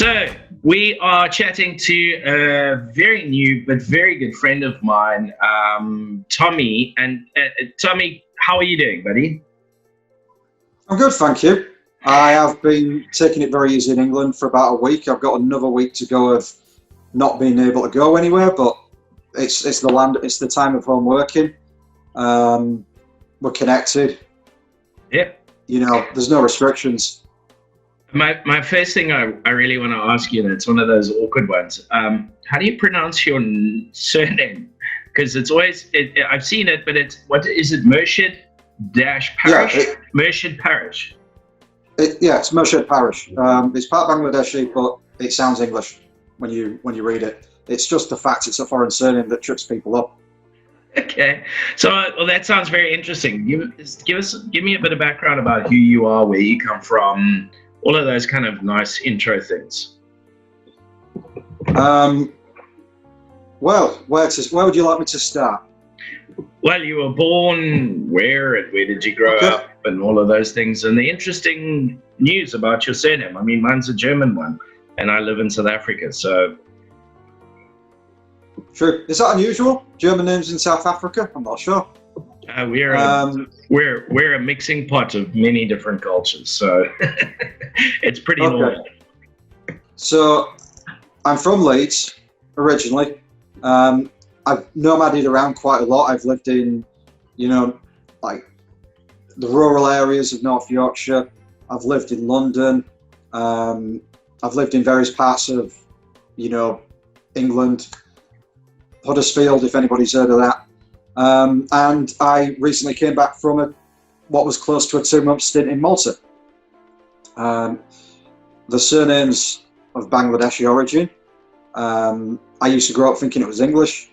So we are chatting to a very new but very good friend of mine, Tommi. And Tommi, how are you doing, buddy? I'm good, thank you. I have been taking it very easy in England for about a week. I've got another week to go of not being able to go anywhere, but it's the time of home working. We're connected. Yep. You know, there's no restrictions. My first thing I really want to ask you, and it's one of those awkward ones. How do you pronounce your surname? Because it's always, I've seen it, but what is it? Murshed-Parish? Yeah, Murshed-Parish. It's Murshed-Parish. It's part Bangladeshi, but it sounds English when you read it. It's just the fact it's a foreign surname that trips people up. Okay, so well, that sounds very interesting. Give me a bit of background about who you are, where you come from, all of those kind of nice intro things. Well, where would you like me to start? Well, you were born where and where did you grow up and all of those things, and the interesting news about your surname. I mean, mine's a German one, and I live in South Africa, so. True. Is that unusual? German names in South Africa? I'm not sure. We're a mixing pot of many different cultures, so it's pretty normal. So I'm from Leeds originally. I've nomaded around quite a lot. I've lived in, like the rural areas of North Yorkshire. I've lived in London. I've lived in various parts of, England. Huddersfield, if anybody's heard of that. And I recently came back from what was close to a 2-month stint in Malta. The surname's of Bangladeshi origin. I used to grow up thinking it was English,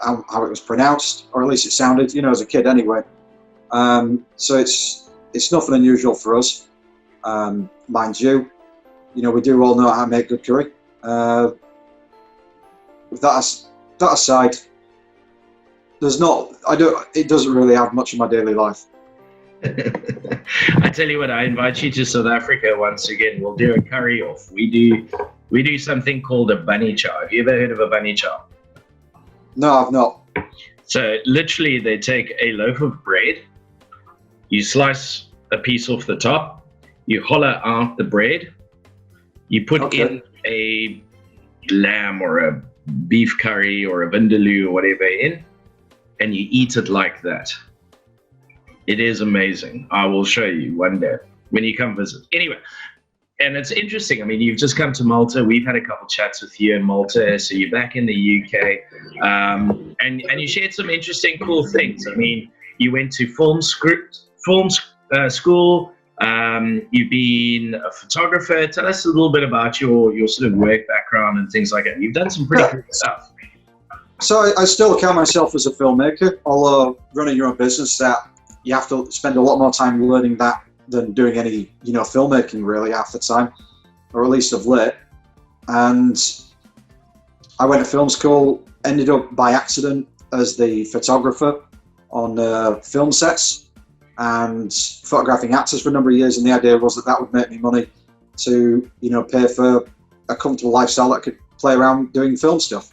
how it was pronounced, or at least it sounded, as a kid anyway. So it's nothing unusual for us, mind you. We do all know how to make good curry. With that aside, it doesn't really have much in my daily life. I tell you what, I invite you to South Africa once again. We'll do a curry off. We do something called a bunny chow. Have you ever heard of a bunny chow? No, I've not. So literally they take a loaf of bread, you slice a piece off the top, you hollow out the bread, you put in a lamb or a beef curry or a vindaloo or whatever in, and you eat it like that. It is amazing. I will show you one day when you come visit. Anyway, and it's interesting. I mean, you've just come to Malta. We've had a couple chats with you in Malta, so you're back in the UK, and you shared some interesting, cool things. I mean, you went to film school. You've been a photographer. Tell us a little bit about your sort of work background and things like that. You've done some pretty cool stuff. So I still count myself as a filmmaker, although running your own business, that you have to spend a lot more time learning that than doing any, filmmaking really half the time, or at least of late. And I went to film school, ended up by accident as the photographer on film sets and photographing actors for a number of years. And the idea was that would make me money to, pay for a comfortable lifestyle that I could play around doing film stuff.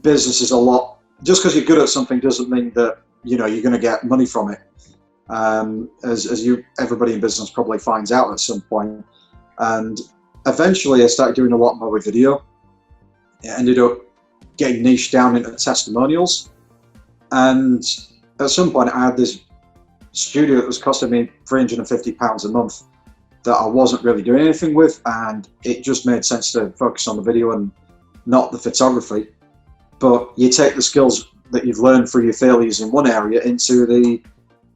Business is a lot. Just because you're good at something doesn't mean that you're going to get money from it. As everybody in business probably finds out at some point. And eventually I started doing a lot more with video. It ended up getting niched down into testimonials. And at some point I had this studio that was costing me £350 a month that I wasn't really doing anything with, and it just made sense to focus on the video and not the photography. But you take the skills that you've learned through your failures in one area into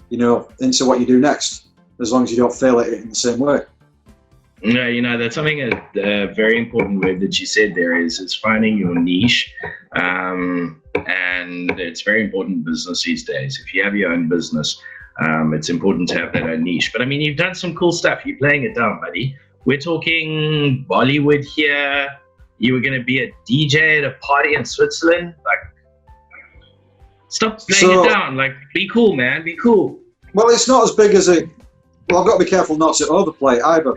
into what you do next, as long as you don't fail at it in the same way. No, that's something a very important word that you said there is finding your niche, and it's very important in business these days. If you have your own business, it's important to have that own niche. But I mean, you've done some cool stuff. You're playing it down, buddy. We're talking Bollywood here. You were going to be a DJ at a party in Switzerland. Like, stop playing it down. Like, be cool, man. Be cool. Well, it's not as big as it. Well, I've got to be careful not to overplay either.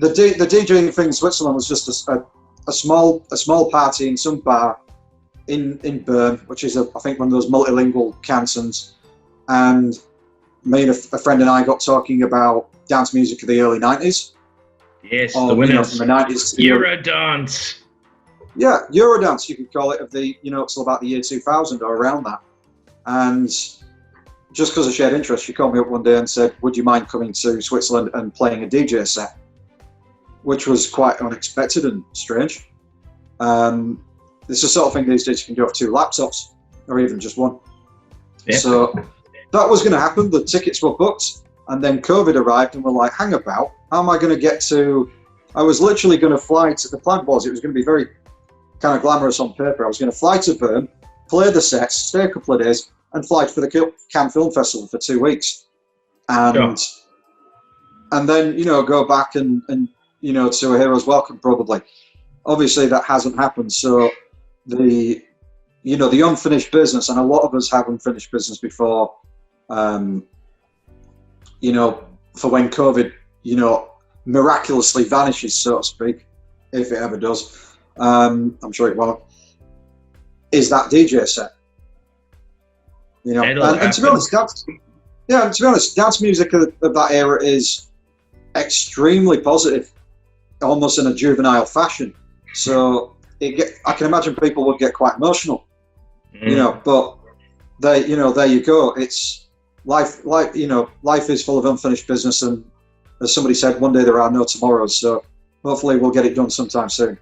the DJing thing in Switzerland was just a small party in some bar in Bern, which is I think one of those multilingual cantons, and me and a friend and I got talking about dance music of the early 90s. Yes, the winners. From the 90s to Eurodance. Yeah, Eurodance, you could call it, of the, till about the year 2000 or around that. And just because of shared interest, she called me up one day and said, would you mind coming to Switzerland and playing a DJ set? Which was quite unexpected and strange. It's the sort of thing these days you can do off 2 laptops, or even just one. Yeah. So that was going to happen. The tickets were booked, and then COVID arrived, and we're like, hang about, how am I going to get to... I was literally going to fly to... The plan was it was going to be very kind of glamorous on paper. I was going to fly to Bern, play the sets, stay a couple of days, and fly for the Cannes Film Festival for 2 weeks. And then, go back and to a hero's welcome, probably. Obviously, that hasn't happened. So the unfinished business, and a lot of us have unfinished business before, for when COVID, miraculously vanishes, so to speak, if it ever does. I'm sure it won't. Is that DJ set? And to be honest, dance music of that era is extremely positive, almost in a juvenile fashion. So I can imagine people would get quite emotional, but there you go. It's life, life is full of unfinished business, and as somebody said, one day there are no tomorrows. So hopefully we'll get it done sometime soon.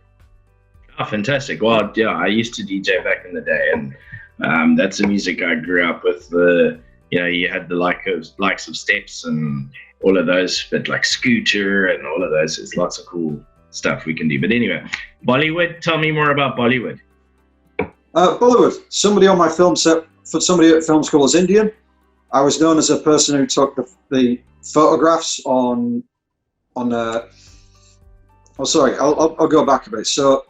Oh, fantastic. Well, yeah, I used to DJ back in the day, and that's the music I grew up with. You had the likes of Steps and all of those, but like Scooter and all of those. There's lots of cool stuff we can do. But anyway, Bollywood, tell me more about Bollywood. Bollywood, somebody on my film set, for somebody at film school, is Indian. I was known as a person who took the photographs on I'll go back a bit. So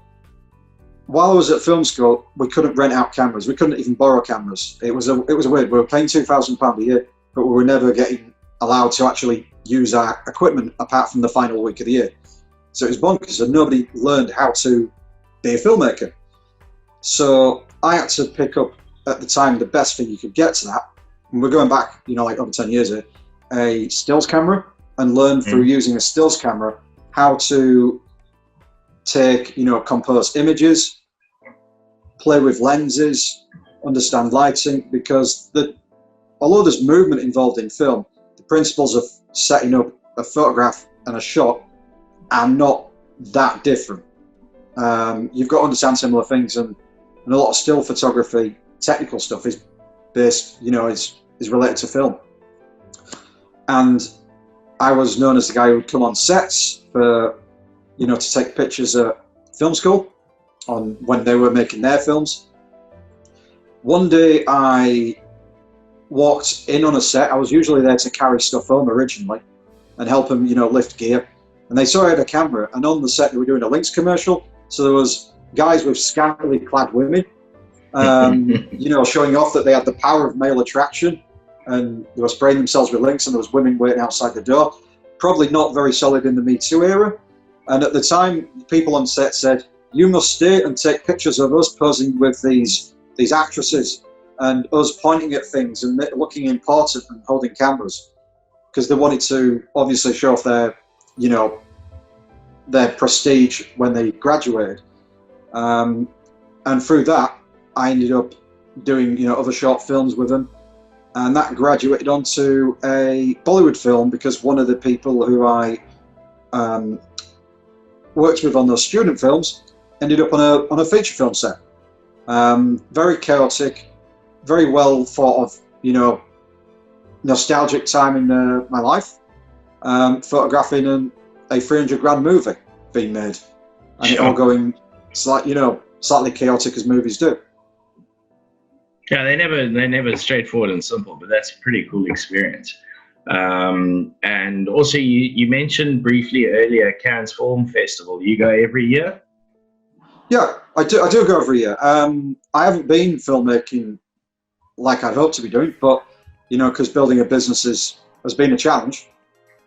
while I was at film school, we couldn't rent out cameras. We couldn't even borrow cameras. It was weird. We were paying £2,000 a year, but we were never getting allowed to actually use our equipment apart from the final week of the year. So it was bonkers, and nobody learned how to be a filmmaker. So I had to pick up, at the time, the best thing you could get to that. And we're going back, like over 10 years here, a stills camera, and learn through using a stills camera how to take, compose images, play with lenses, understand lighting, because although there's movement involved in film, the principles of setting up a photograph and a shot are not that different. You've got to understand similar things, and a lot of still photography, technical stuff is based, is related to film. And I was known as the guy who would come on sets for, to take pictures at film school when they were making their films. One day I walked in on a set. I was usually there to carry stuff home originally and help them, lift gear. And they saw I had a camera, and on the set they were doing a Lynx commercial. So there was guys with scantily clad women, showing off that they had the power of male attraction, and they were spraying themselves with Lynx, and there was women waiting outside the door. Probably not very solid in the Me Too era. And at the time, people on set said, you must stay and take pictures of us posing with these actresses and us pointing at things and looking important and holding cameras, because they wanted to obviously show off their prestige when they graduated. And through that, I ended up doing, other short films with them. And that graduated onto a Bollywood film, because one of the people who I worked with on those student films ended up on a feature film set. Very chaotic, very well thought of, nostalgic time in my life. Photographing a 300 grand movie being made, and it all going slightly chaotic as movies do. Yeah, they're never straightforward and simple, but that's a pretty cool experience. And also, you mentioned briefly earlier Cannes Film Festival. You go every year? Yeah, I do go every year. I haven't been filmmaking like I'd hoped to be doing, but because building a business has been a challenge.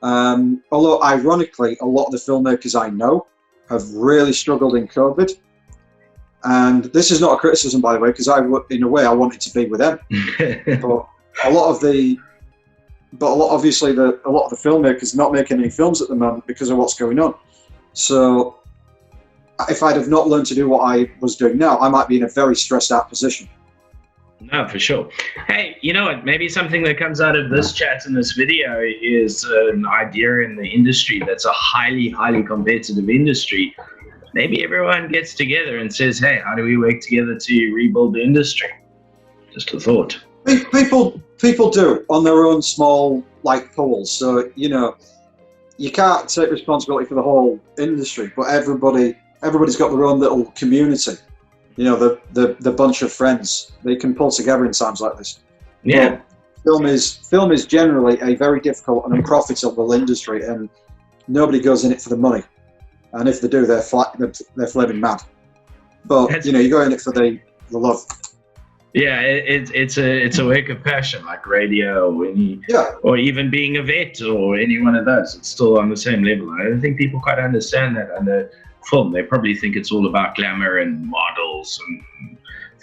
Although, ironically, a lot of the filmmakers I know have really struggled in COVID. And this is not a criticism, by the way, because in a way, I wanted to be with them. But a lot of the filmmakers are not making any films at the moment because of what's going on. So if I'd have not learned to do what I was doing now, I might be in a very stressed out position. No, for sure. Hey, you know what? Maybe something that comes out of this chat and this video is an idea in the industry that's a highly, highly competitive industry. Maybe everyone gets together and says, hey, how do we work together to rebuild the industry? Just a thought. People do on their own small pools. So, you can't take responsibility for the whole industry, but everybody's got their own little community. The bunch of friends they can pull together in times like this. Yeah. But film is generally a very difficult and unprofitable industry, and nobody goes in it for the money. And if they do, they're flaming mad. But you go in it for the love. Yeah, it's a work of passion, like radio or even being a vet or any one of those. It's still on the same level. I don't think people quite understand that under film. They probably think it's all about glamour and models and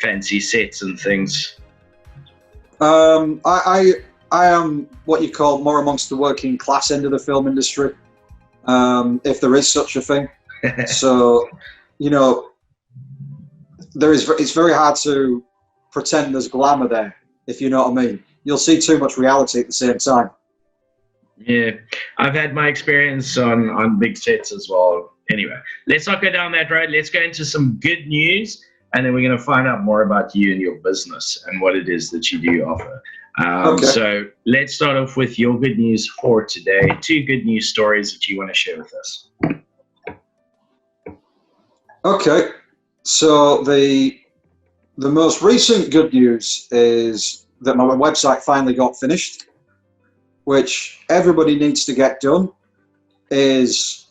fancy sets and things. I am what you call more amongst the working class end of the film industry, if there is such a thing. So, it's very hard to pretend there's glamour there, if you know what I mean. You'll see too much reality at the same time. Yeah, I've had my experience on big sets as well. Anyway, let's not go down that road. Let's go into some good news, and then we're going to find out more about you and your business and what it is that you do offer. Okay. So let's start off with your good news for today. 2 good news stories that you want to share with us. Okay, so the most recent good news is that my website finally got finished, which everybody needs to get done, is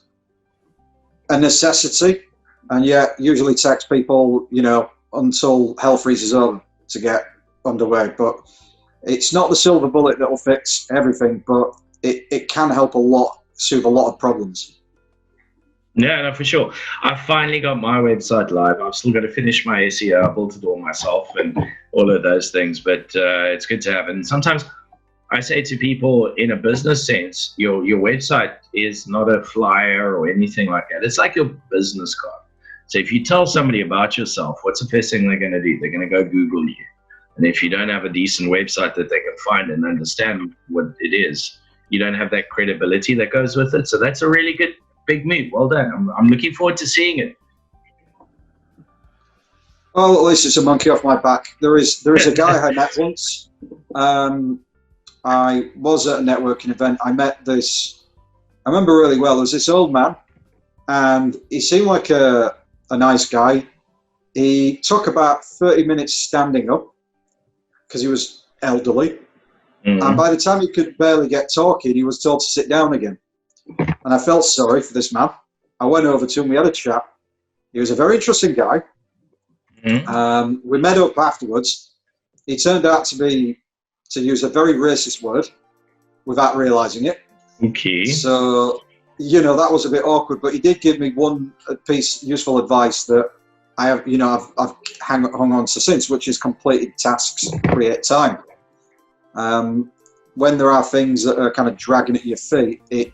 a necessity, and yet usually takes people, until hell freezes over to get underway. But it's not the silver bullet that will fix everything, but it can help soothe a lot of problems. Yeah, no, for sure. I finally got my website live. I've still got to finish my SEO. I built it all myself and all of those things, but it's good to have. And sometimes I say to people, in a business sense, your website is not a flyer or anything like that. It's like your business card. So if you tell somebody about yourself, what's the first thing they're going to do? They're going to go Google you. And if you don't have a decent website that they can find and understand what it is, you don't have that credibility that goes with it. So that's a really good big move. Well done. I'm looking forward to seeing it. Well, at least it's a monkey off my back. There is a guy I met once. I was at a networking event. I met this, I remember really well, there was this old man, and he seemed like a nice guy. He took about 30 minutes standing up because he was elderly. Mm-hmm. And by the time he could barely get talking, he was told to sit down again. And I felt sorry for this man. I went over to him, we had a chat. He was a very interesting guy. Mm-hmm. We met up afterwards. He turned out to use a very racist word without realizing it. Okay. So, that was a bit awkward, but he did give me one piece of useful advice that I have, I've hung on to since, which is completed tasks create time. When there are things that are kind of dragging at your feet, it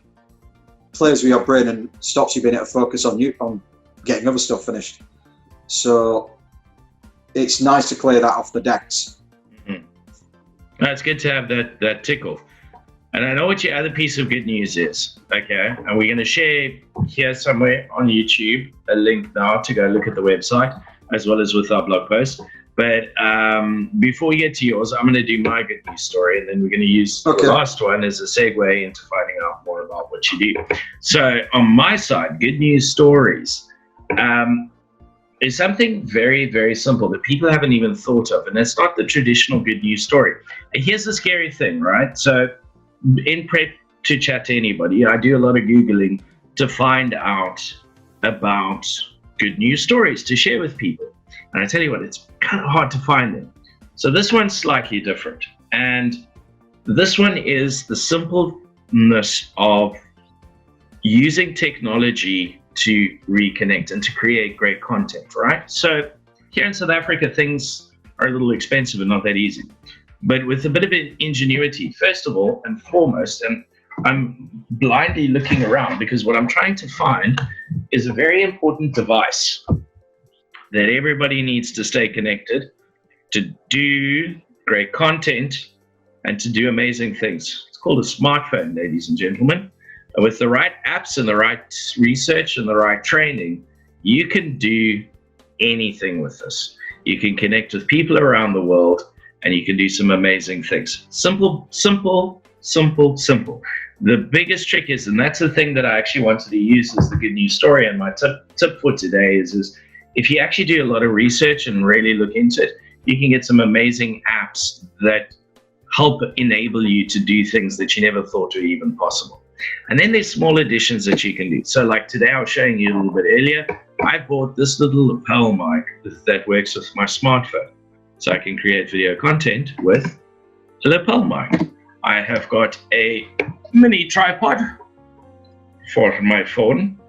plays with your brain and stops you being able to focus on getting other stuff finished. So it's nice to clear that off the decks. Mm-hmm. It's good to have that tickle. And I know what your other piece of good news is, okay? And we're going to share here somewhere on YouTube a link now to go look at the website, as well as with our blog post. But before we get to yours, I'm going to do my good news story, and then we're going to use the last one as a segue into finding out more about what you do. So on my side, good news stories is something very, very simple that people haven't even thought of, and it's not the traditional good news story. And here's the scary thing, right? So in prep to chat to anybody, I do a lot of Googling to find out about good news stories to share with people. And I tell you what, it's kind of hard to find them. So this one's slightly different. And this one is the simple awesomeness of using technology to reconnect and to create great content, right? So here in South Africa, things are a little expensive and not that easy. But with a bit of ingenuity, first of all and foremost, and I'm blindly looking around because what I'm trying to find is a very important device that everybody needs to stay connected, to do great content, and to do amazing things. It's called a smartphone, ladies and gentlemen. With the right apps and the right research and the right training, you can do anything with this. You can connect with people around the world, and you can do some amazing things. Simple, simple, simple, simple. The biggest trick is, and that's the thing that I actually wanted to use as the good news story, and my tip for today is if you actually do a lot of research and really look into it, you can get some amazing apps that help enable you to do things that you never thought were even possible. And then there's small additions that you can do. So like today, I was showing you a little bit earlier, I bought this little lapel mic that works with my smartphone. So I can create video content with a lapel mic. I have got a mini tripod for my phone.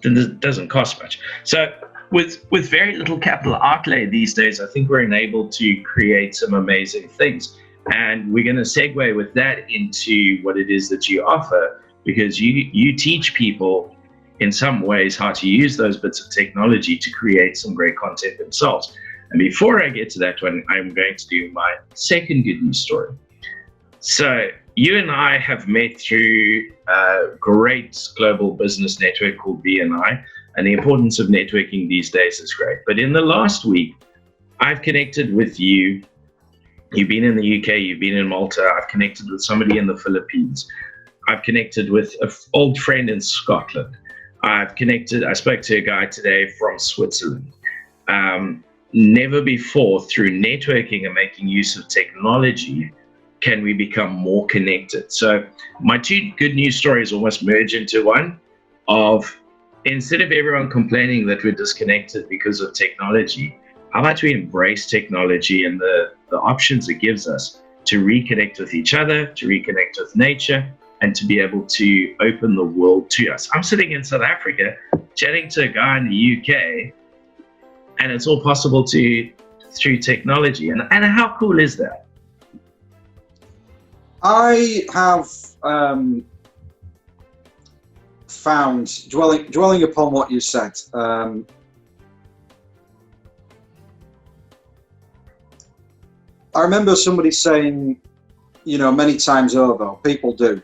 It doesn't cost much. So with very little capital outlay these days, I think we're enabled to create some amazing things. And we're going to segue with that into what it is that you offer, because you teach people in some ways how to use those bits of technology to create some great content themselves. And before I get to that one, I'm going to do my second good news story. So you and I have met through a great global business network called BNI, and the importance of networking these days is great. But in the last week, I've connected with you. You've been in the UK, you've been in Malta. I've connected with somebody in the Philippines. I've connected with an old friend in Scotland. I spoke to a guy today from Switzerland. Never before, through networking and making use of technology, can we become more connected. So my two good news stories almost merge into one of, instead of everyone complaining that we're disconnected because of technology, how about we embrace technology and the options it gives us to reconnect with each other, to reconnect with nature, and to be able to open the world to us. I'm sitting in South Africa chatting to a guy in the UK, and it's all possible through technology. And how cool is that? I have found, dwelling upon what you said, I remember somebody saying, many times over, people do,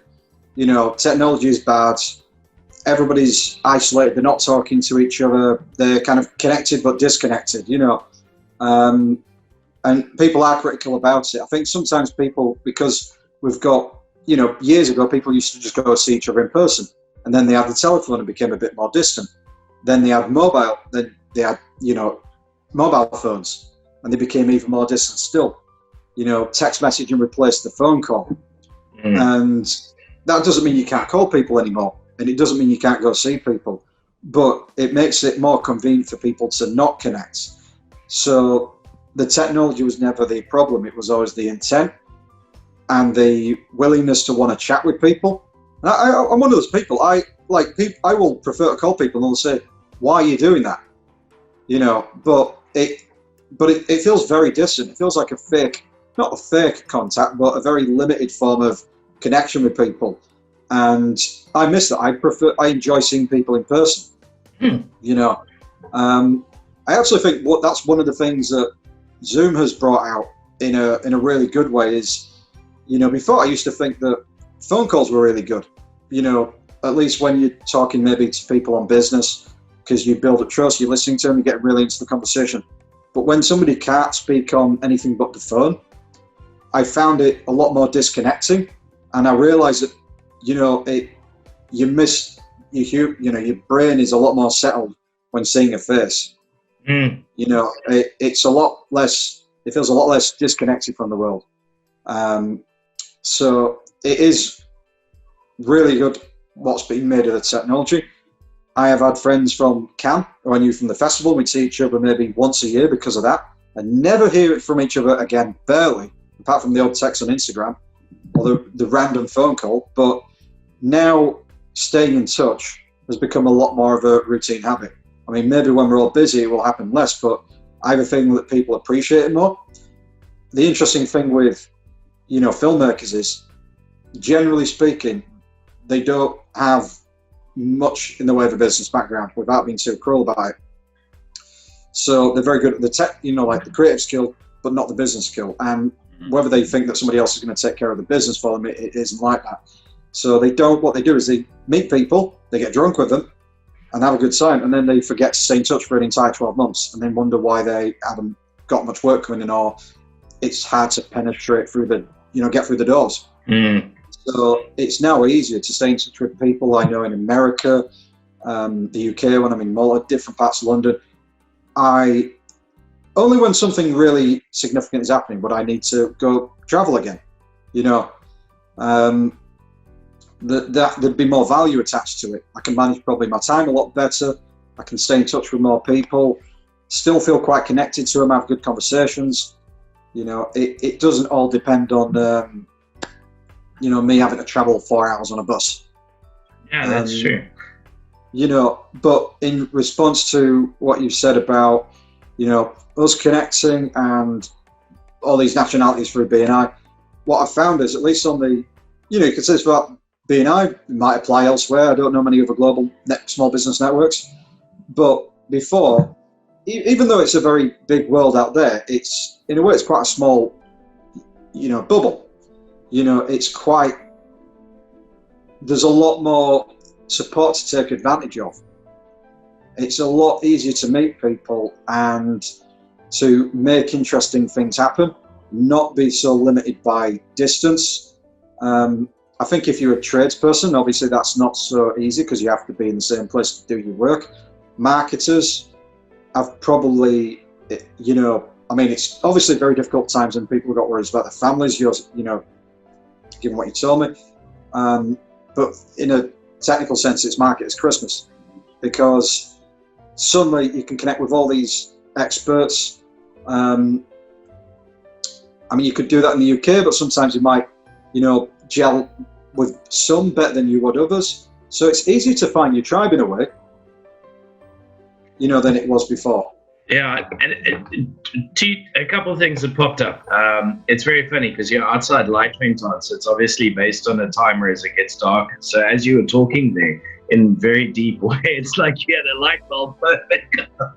technology is bad, everybody's isolated, they're not talking to each other, they're kind of connected but disconnected, and people are critical about it. I think sometimes people, because we've got, years ago, people used to just go see each other in person, and then they had the telephone and became a bit more distant. Then they had mobile phones, and they became even more distant still. Text messaging replaced the phone call. And that doesn't mean you can't call people anymore, and it doesn't mean you can't go see people, but it makes it more convenient for people to not connect. So the technology was never the problem, it was always the intent and the willingness to want to chat with people. And I'm one of those people, I will prefer to call people and they'll say, why are you doing that? But it feels very distant. It feels like a fake, not a fake contact, but a very limited form of connection with people. And I miss that. I enjoy seeing people in person. I actually think that's one of the things that Zoom has brought out in a really good way is, before I used to think that phone calls were really good, at least when you're talking maybe to people on business, because you build up trust, you're listening to them, you get really into the conversation. But when somebody can't speak on anything but the phone, I found it a lot more disconnecting, and I realized that your brain is a lot more settled when seeing a face. It's a lot less. It feels a lot less disconnected from the world. So it is really good what's being made of the technology. I have had friends from Cannes, who I knew from the festival. We'd see each other maybe once a year because of that, and never hear it from each other again, barely, apart from the odd text on Instagram. or the random phone call. But now staying in touch has become a lot more of a routine habit. I mean, maybe when we're all busy, it will happen less, but I have a feeling that people appreciate it more. The interesting thing with, filmmakers is, generally speaking, they don't have much in the way of a business background, without being too cruel about it. So they're very good at the tech, like the creative skill, but not the business skill. And whether they think that somebody else is going to take care of the business for them, it isn't like that. So what they do is they meet people, they get drunk with them, and have a good time, and then they forget to stay in touch for an entire 12 months, and then wonder why they haven't got much work coming in, or it's hard to penetrate through get through the doors. So it's now easier to stay in touch with people I know in America, the UK, when I'm in Malta, different parts of London. Only when something really significant is happening would I need to go travel again. There'd be more value attached to it. I can manage probably my time a lot better. I can stay in touch with more people, still feel quite connected to them, have good conversations. It doesn't all depend on, me having to travel 4 hours on a bus. Yeah, that's true. But in response to what you said about, us connecting and all these nationalities through BNI, what I found is, at least on the, you can say it's about BNI, it might apply elsewhere. I don't know many other global small business networks. But before, even though it's a very big world out there, it's, in a way, it's quite a small, bubble. There's a lot more support to take advantage of. It's a lot easier to meet people and to make interesting things happen, not be so limited by distance. I think if you're a tradesperson, obviously that's not so easy because you have to be in the same place to do your work. Marketers have probably, it's obviously very difficult times and people have got worries about their families, given what you told me. But in a technical sense, it's marketers' Christmas, because suddenly you can connect with all these experts. You could do that in the UK, but sometimes you might, gel with some better than you would others. So it's easier to find your tribe in a way, than it was before. Yeah, and a couple of things that popped up. It's very funny because outside light went on, so it's obviously based on a timer as it gets darker. So as you were talking there, in very deep way, it's like you had a light bulb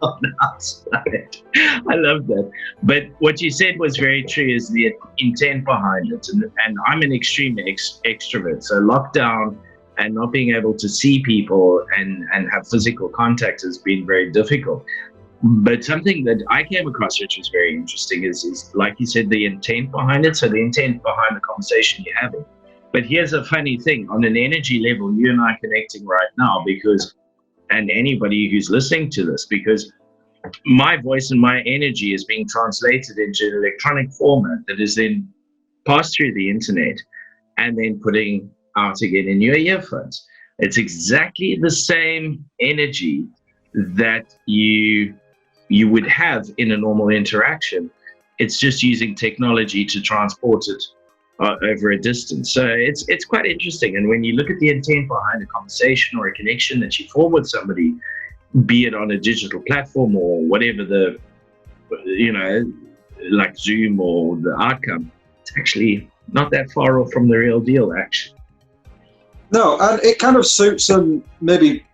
on outside. I love that. But what you said was very true, is the intent behind it. And I'm an extreme extrovert, so lockdown and not being able to see people and have physical contact has been very difficult. But something that I came across, which was very interesting, is like you said, the intent behind it. So the intent behind the conversation you're having. But here's a funny thing. On an energy level, you and I are connecting right now and anybody who's listening to this, because my voice and my energy is being translated into an electronic format that is then passed through the internet and then putting out again in your earphones. It's exactly the same energy that you would have in a normal interaction. It's just using technology to transport it over a distance. So it's quite interesting. And when you look at the intent behind a conversation or a connection that you form with somebody, be it on a digital platform or whatever like Zoom or the outcome, it's actually not that far off from the real deal, actually. No, and it kind of suits them, maybe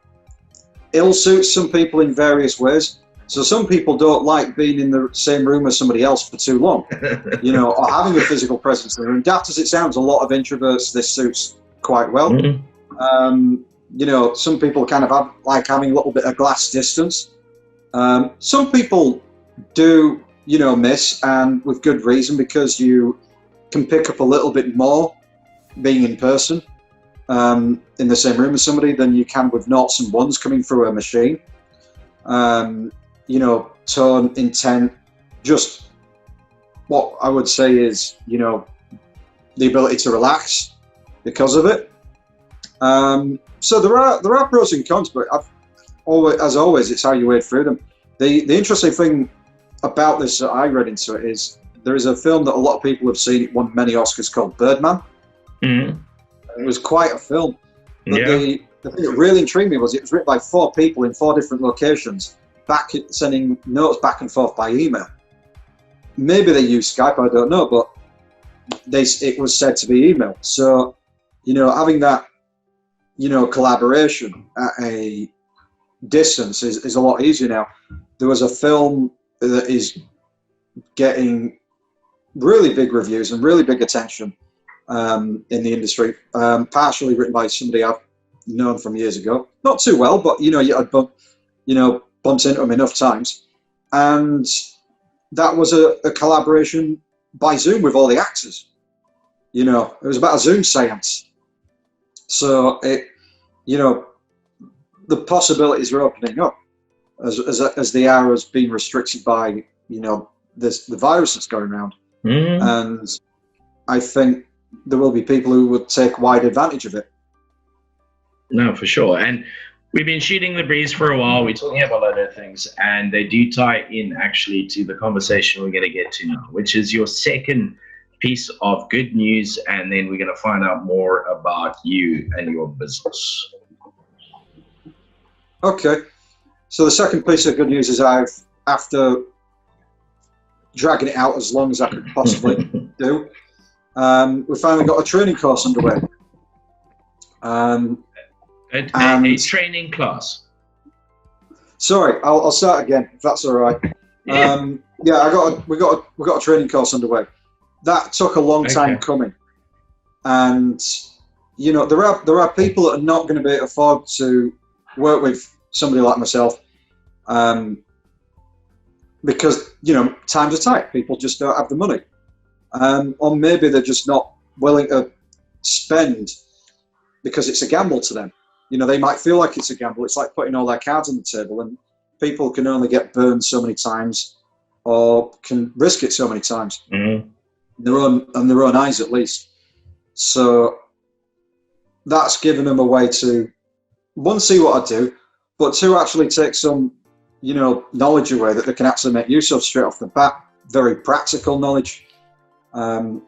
ill suits some people in various ways. So some people don't like being in the same room as somebody else for too long, or having a physical presence in the room. Daft as it sounds, a lot of introverts, this suits quite well. Mm-hmm. Some people kind of like having a little bit of glass distance. Some people do, miss, and with good reason, because you can pick up a little bit more being in person in the same room as somebody than you can with noughts and ones coming through a machine. Tone, intent, just what I would say is, the ability to relax because of it. So there are pros and cons, but as always, it's how you wade through them. The interesting thing about this that I read into it is there is a film that a lot of people have seen. It won many Oscars called Birdman. Mm. It was quite a film. But Yeah. the thing that really intrigued me was it was written by 4 people in 4 different locations, sending notes back and forth by email. Maybe they used Skype, I don't know, but it was said to be email. So, having that, collaboration at a distance is a lot easier now. There was a film that is getting really big reviews and really big attention in the industry, partially written by somebody I've known from years ago. Not too well, but I'd bumped into him enough times. And that was a collaboration by Zoom with all the actors. It was about a Zoom seance. So the possibilities are opening up as the hour has been restricted by, the virus that's going around. Mm. And I think there will be people who would take wide advantage of it. No, for sure. And we've been shooting the breeze for a while. We're talking about a lot of things, and they do tie in actually to the conversation we're going to get to now, which is your second piece of good news. And then we're going to find out more about you and your business. Okay. So the second piece of good news is after dragging it out as long as I could possibly do, we finally got a training course underway. A training class. Sorry, I'll start again if that's all right. Yeah. We got a training course underway. That took a long time coming, and there are people that are not going to be able to afford to work with somebody like myself, because times are tight. People just don't have the money, or maybe they're just not willing to spend because it's a gamble to them. They might feel like it's a gamble. It's like putting all their cards on the table, and people can only get burned so many times, or can risk it so many times. Mm-hmm. Their own eyes, at least. So that's given them a way to, one, see what I do, but two, actually take some, knowledge away that they can actually make use of straight off the bat. Very practical knowledge. I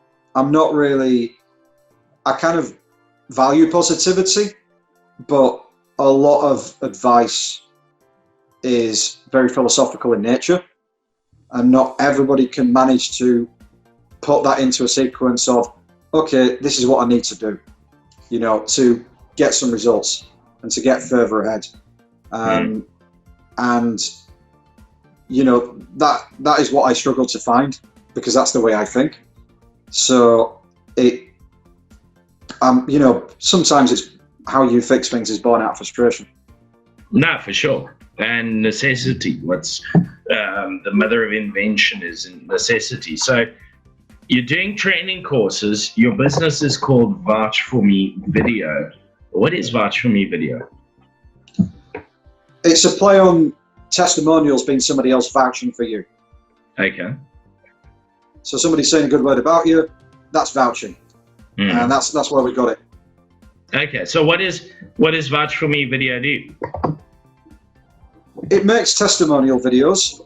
kind of value positivity, but a lot of advice is very philosophical in nature, and not everybody can manage to put that into a sequence of, okay, this is what I need to do, to get some results and to get further ahead. And that is what I struggle to find, because that's the way I think. So sometimes it's how you fix things is born out of frustration. No, for sure. And necessity. What's the mother of invention is in necessity. So you're doing training courses. Your business is called Vouch4Me Video. What is Vouch4Me Video? It's a play on testimonials being somebody else vouching for you. Okay. So somebody saying a good word about you, that's vouching. And that's why we got it. Okay, so what is Vouch4Me Video do? It makes testimonial videos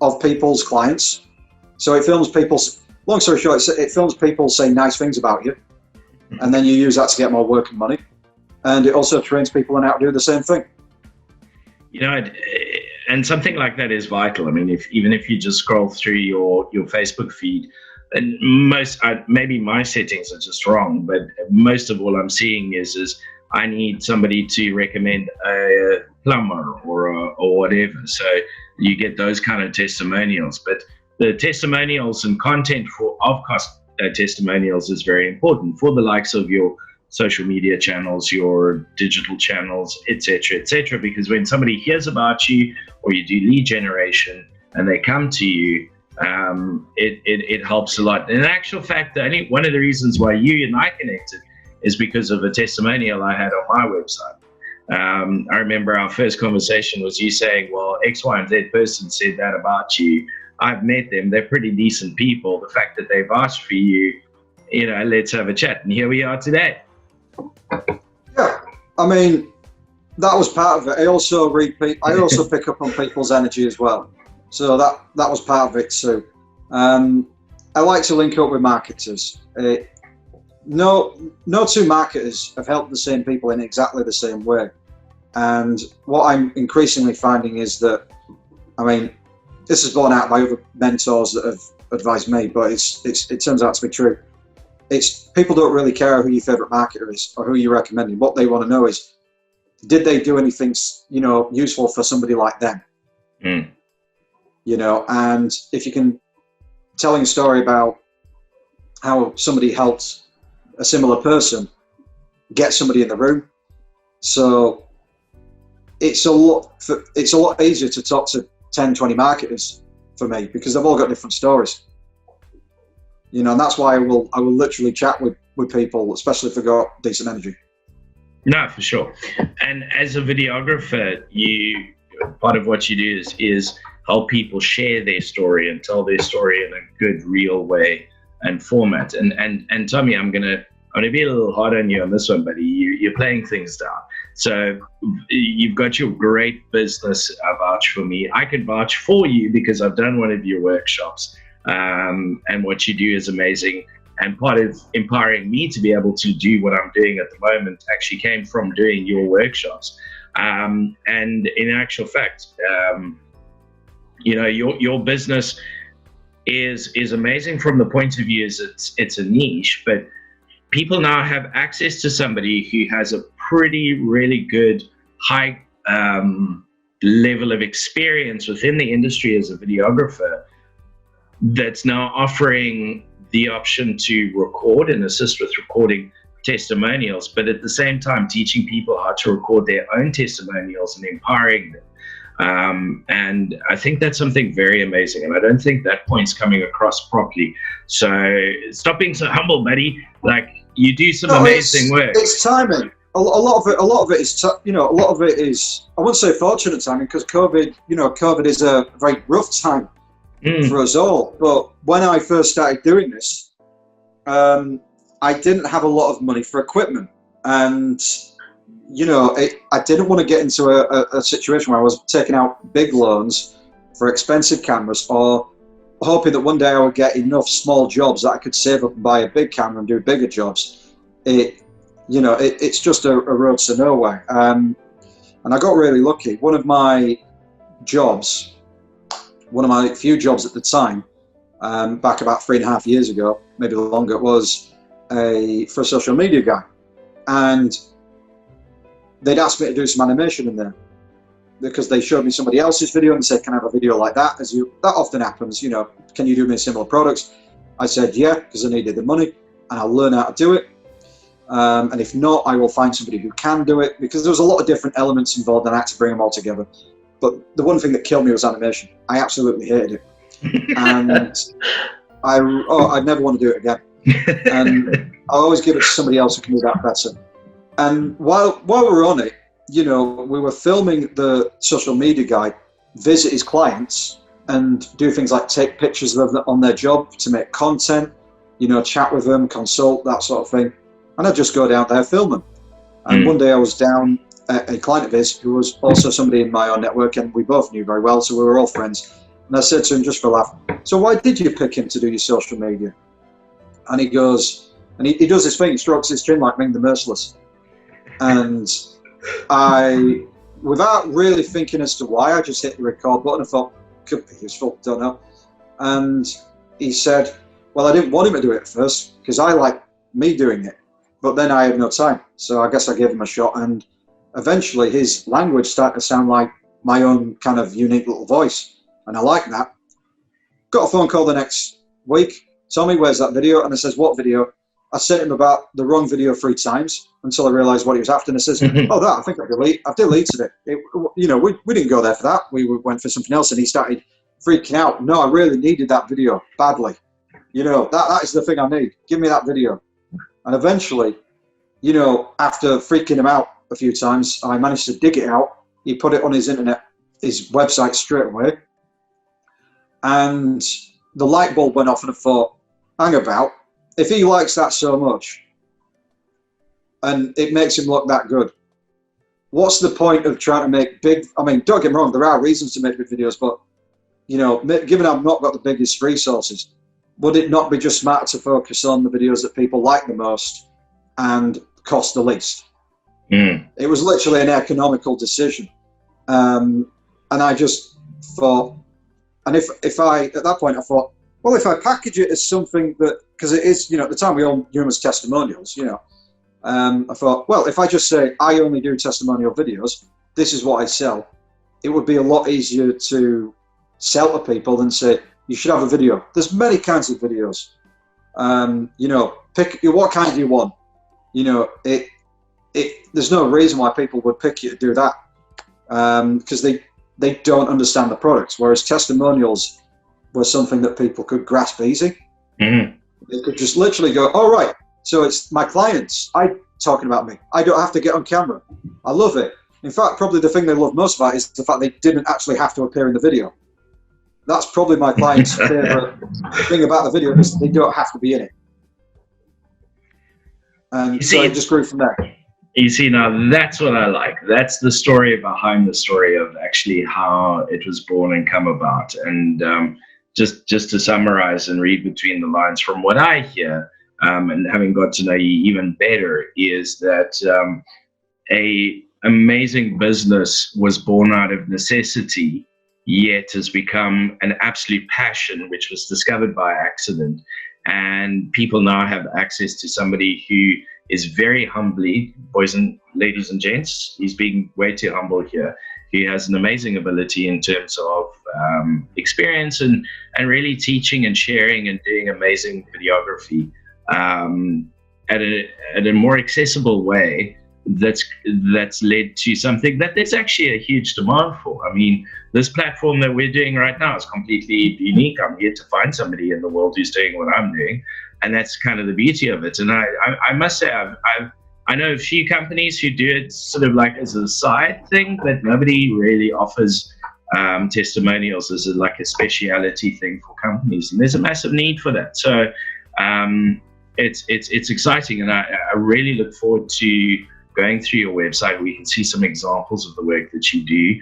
of people's clients. So it films people's, long story short, it films people saying nice things about you, and then you use that to get more work and money. And it also trains people on how to do the same thing. And something like that is vital. I mean, even if you just scroll through your Facebook feed, and maybe my settings are just wrong, but most of all I'm seeing is I need somebody to recommend a plumber or whatever. So you get those kind of testimonials. But the testimonials and content of testimonials is very important for the likes of your social media channels, your digital channels, etc., because when somebody hears about you or you do lead generation and they come to you, it helps a lot. In actual fact, one of the reasons why you and I connected is because of a testimonial I had on my website. I remember our first conversation was you saying, well, X, Y, and Z person said that about you. I've met them. They're pretty decent people. The fact that they've asked for you, let's have a chat. And here we are today. Yeah, I mean, that was part of it. I also pick up on people's energy as well. So that was part of it too. I like to link up with marketers. no two marketers have helped the same people in exactly the same way. And what I'm increasingly finding is that, I mean, this is borne out by other mentors that have advised me, but it turns out to be true. It's people don't really care who your favorite marketer is or who you're recommending. What they want to know is, did they do anything, you know, useful for somebody like them? Mm. You know, and if you can telling a story about how somebody helped a similar person get somebody in the room, so it's a lot easier to talk to 10, 20 marketers for me, because they've all got different stories. You know, and that's why I will literally chat with people, especially if they've got decent energy. No, for sure. And as a videographer, part of what you do is help people share their story and tell their story in a good, real way and format. And Tommy, I'm gonna be a little hard on you on this one, buddy. You're playing things down. So you've got your great business, Vouch4Me. I could vouch for you because I've done one of your workshops, and what you do is amazing. And part of empowering me to be able to do what I'm doing at the moment actually came from doing your workshops. And in actual fact, you know, your business is amazing from the point of view is it's a niche, but people now have access to somebody who has a really good high level of experience within the industry as a videographer, that's now offering the option to record and assist with recording testimonials, but at the same time teaching people how to record their own testimonials and empowering them. And I think that's something very amazing, and I don't think that point's coming across properly. So stop being so humble, buddy. Like, you do some amazing work. It's timing. A lot of it is, you know, a lot of it is, I wouldn't say fortunate timing, because COVID is a very rough time for us all. But when I first started doing this, I didn't have a lot of money for equipment, and you know, I didn't want to get into a situation where I was taking out big loans for expensive cameras, or hoping that one day I would get enough small jobs that I could save up and buy a big camera and do bigger jobs. It's just a road to nowhere. And I got really lucky. One of my few jobs at the time, back about 3.5 years ago, maybe longer, was for a social media guy. And they'd asked me to do some animation in there because they showed me somebody else's video and said, can I have a video like that? That often happens, you know, can you do me similar products? I said, yeah, because I needed the money and I'll learn how to do it. And if not, I will find somebody who can do it, because there was a lot of different elements involved and I had to bring them all together. But the one thing that killed me was animation. I absolutely hated it. And I'd never want to do it again. And I always give it to somebody else who can do that better. And while we were on it, you know, we were filming the social media guy visit his clients and do things like take pictures of them on their job to make content, you know, chat with them, consult, that sort of thing. And I'd just go down there, film them. And one day I was down at a client of his who was also somebody in my own network, and we both knew very well, so we were all friends. And I said to him, just for a laugh, so why did you pick him to do your social media? And he goes, and he does this thing, he strokes his chin like Ming the Merciless. And I, without really thinking as to why, I just hit the record button. I thought, could be useful, don't know. And he said, well, I didn't want him to do it at first because I like me doing it, but then I had no time. So I guess I gave him a shot, and eventually his language started to sound like my own kind of unique little voice. And I like that. Got a phone call the next week. Tommy, where's that video? And I says, what video? I sent him about the wrong video 3 times until I realised what he was after. And I says, oh, that, I think I've deleted it. You know, we didn't go there for that. We went for something else. And he started freaking out. No, I really needed that video badly. You know, that is the thing I need. Give me that video. And eventually, you know, after freaking him out a few times, I managed to dig it out. He put it on his website straight away. And the light bulb went off and I thought, hang about. If he likes that so much and it makes him look that good, what's the point of trying to make big, I mean, don't get me wrong, there are reasons to make big videos, but, you know, given I've not got the biggest resources, would it not be just smarter to focus on the videos that people like the most and cost the least? It was literally an economical decision. And I just thought, and if I, at that point I thought, well, if I package it as something that, because it is, at the time we all knew them as testimonials, I thought, well, if I just say I only do testimonial videos, this is what I sell, it would be a lot easier to sell to people than say, you should have a video. There's many kinds of videos. Pick what kind do you want. There's no reason why people would pick you to do that, because they don't understand the products. Whereas testimonials were something that people could grasp easy. They could just literally go, "Oh right, so it's my clients. Talking about me. I don't have to get on camera. I love it. In fact, probably the thing they love most about it is the fact they didn't actually have to appear in the video. That's probably my client's favorite thing about the video, is they don't have to be in it." And so it just grew from there. You see, now that's what I like. That's the story behind the story of actually how it was born and come about. And just to summarize and read between the lines, from what I hear, and having got to know you even better, is that a amazing business was born out of necessity, yet has become an absolute passion, which was discovered by accident. And people now have access to somebody who is very humbly, boys and ladies and gents, he's being way too humble here. He has an amazing ability in terms of experience and really teaching and sharing and doing amazing videography at a more accessible way. That's led to something that there's actually a huge demand for. I mean, this platform that we're doing right now is completely unique. I'm here to find somebody in the world who's doing what I'm doing, and that's kind of the beauty of it. And I must say, I know a few companies who do it sort of like as a side thing, but nobody really offers testimonials as like a speciality thing for companies, and there's a massive need for that. So it's exciting, and I really look forward to going through your website where you can see some examples of the work that you do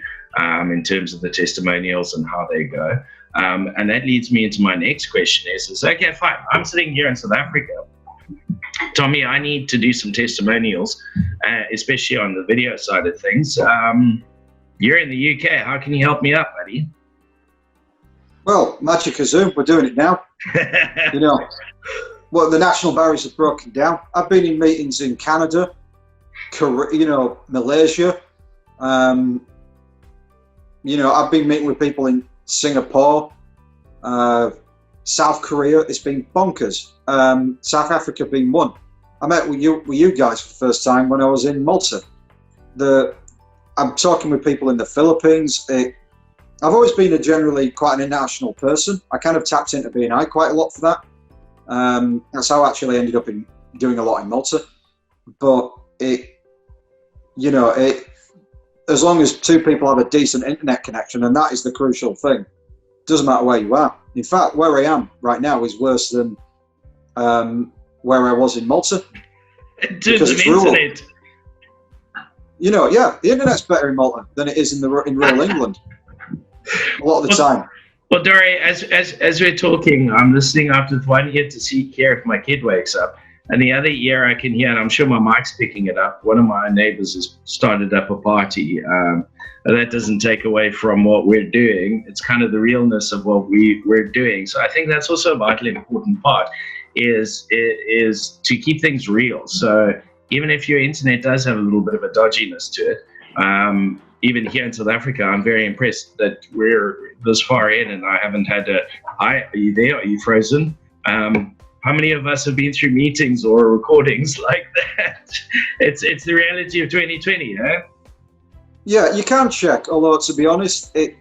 in terms of the testimonials and how they go. And that leads me into my next question is okay, fine, I'm sitting here in South Africa. Tommy, I need to do some testimonials, especially on the video side of things. You're in the UK. How can you help me out, buddy? Well, magic of Zoom, we're doing it now. Well, the national barriers have broken down. I've been in meetings in Canada, Malaysia. I've been meeting with people in Singapore, South Korea. It's been bonkers. South Africa being one. I met with you guys for the first time when I was in Malta. I'm talking with people in the Philippines. I've always been generally quite an international person. I kind of tapped into B&I quite a lot for that. That's how I actually ended up doing a lot in Malta. But as long as two people have a decent internet connection, and that is the crucial thing, doesn't matter where you are. In fact, where I am right now is worse than where I was in Malta. Because it's rural. Internet. The internet's better in Malta than it is in rural England. A lot of the time. Well, Dory, as we're talking, I'm listening out with one ear to hear if my kid wakes up, and the other ear I can hear, and I'm sure my mic's picking it up. One of my neighbors has started up a party. That doesn't take away from what we're doing. It's kind of the realness of what we're doing. So I think that's also a vitally important part, is to keep things real. So even if your internet does have a little bit of a dodginess to it, even here in South Africa, I'm very impressed that we're this far in, and I haven't had are you there? Are you frozen? How many of us have been through meetings or recordings like that? It's the reality of 2020, huh? Yeah, you can check. Although, to be honest, it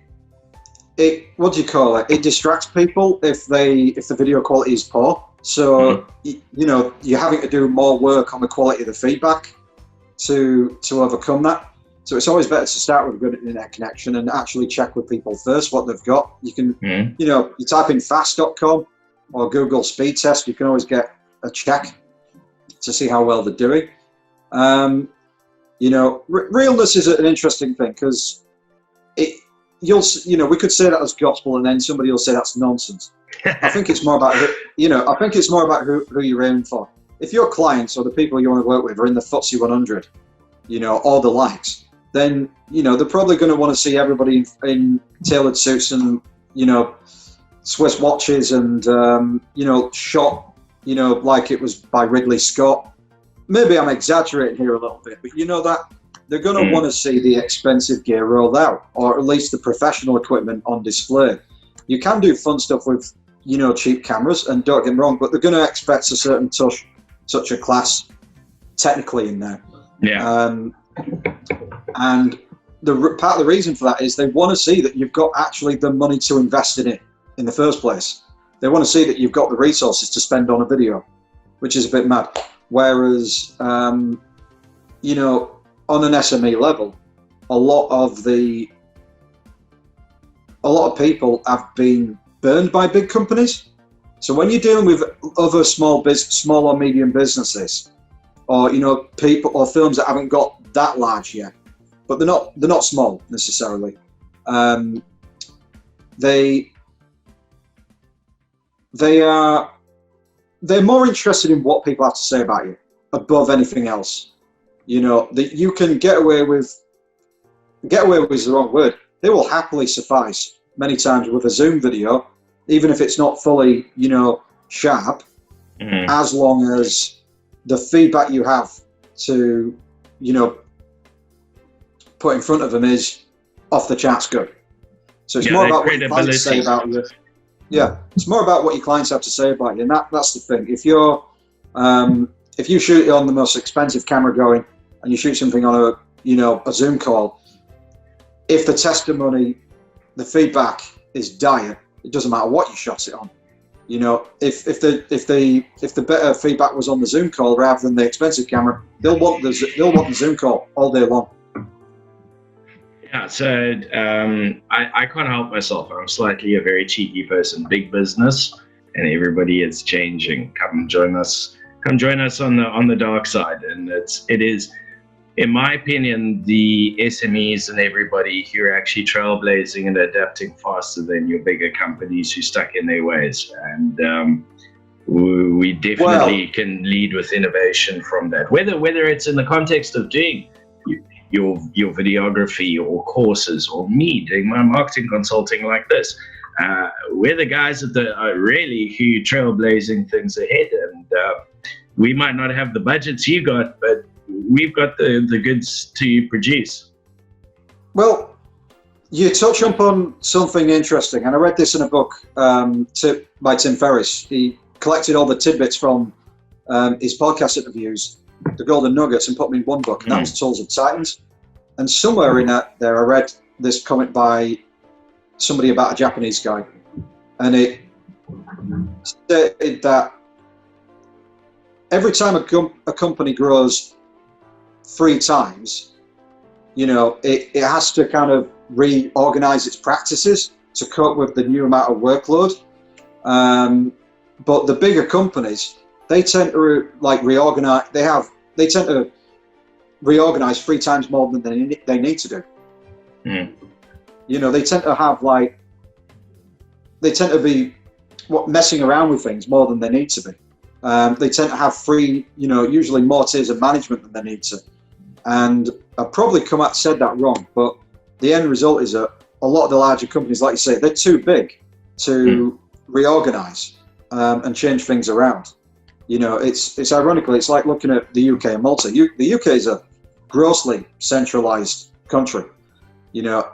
what do you call it? It distracts people if the video quality is poor. So you're having to do more work on the quality of the feedback to overcome that. So it's always better to start with a good internet connection and actually check with people first what they've got. You can, you type in fast.com or Google speed test. You can always get a check to see how well they're doing. Realness is an interesting thing because we could say that as gospel, and then somebody will say that's nonsense. I think it's more about who you're aiming for. If your clients or the people you want to work with are in the FTSE 100, or the likes, then they're probably going to want to see everybody in tailored suits and Swiss watches and shot like it was by Ridley Scott. Maybe I'm exaggerating here a little bit, but that they're going to want to see the expensive gear rolled out, or at least the professional equipment on display. You can do fun stuff with cheap cameras, and don't get me wrong, but they're going to expect a certain touch of class technically in there. Yeah. And part of the reason for that is they want to see that you've got actually the money to invest in it in the first place. They want to see that you've got the resources to spend on a video, which is a bit mad. Whereas, on an SME level, a lot of people have been burned by big companies. So when you're dealing with other small or medium businesses, or people or firms that haven't got that large yet, but they're not small necessarily. They're more interested in what people have to say about you above anything else. That you can get away with is the wrong word. They will happily suffice many times with a Zoom video, even if it's not fully, sharp, as long as the feedback you have to, put in front of them is off the charts good. So it's more about what your clients say about you. Yeah, it's more about what your clients have to say about you, and that's the thing. If you shoot it on the most expensive camera going, and you shoot something on a Zoom call, if the testimony, the feedback is dire, it doesn't matter what you shot it on. If the better feedback was on the Zoom call rather than the expensive camera, they'll want the Zoom call all day long. Yeah, so I can't help myself. I'm slightly a very cheeky person. Big business, and everybody is changing. Come join us on the dark side. And it is, in my opinion, the SMEs and everybody who are actually trailblazing and adapting faster than your bigger companies who stuck in their ways. And we definitely can lead with innovation from that. Whether it's in the context of doing your videography or courses, or me doing my marketing consulting like this. We're the guys that are really who trailblazing things ahead, and we might not have the budgets you got, but we've got the goods to produce. Well, you touch upon something interesting, and I read this in a book by Tim Ferriss. He collected all the tidbits from his podcast interviews, the golden nuggets, and put them in one book, and that was Tools of Titans. And somewhere in that there I read this comment by somebody about a Japanese guy, and it stated that every time a company grows 3 times, it has to kind of reorganize its practices to cope with the new amount of workload. But the bigger companies, they tend to reorganize. They tend to reorganize 3 times more than they need to do. They tend to have they tend to be messing around with things more than they need to be. They tend to have usually more tiers of management than they need to. And I've probably said that wrong, but the end result is that a lot of the larger companies, like you say, they're too big to reorganize and change things around. It's ironically, it's like looking at the UK and Malta. The UK is a grossly centralised country.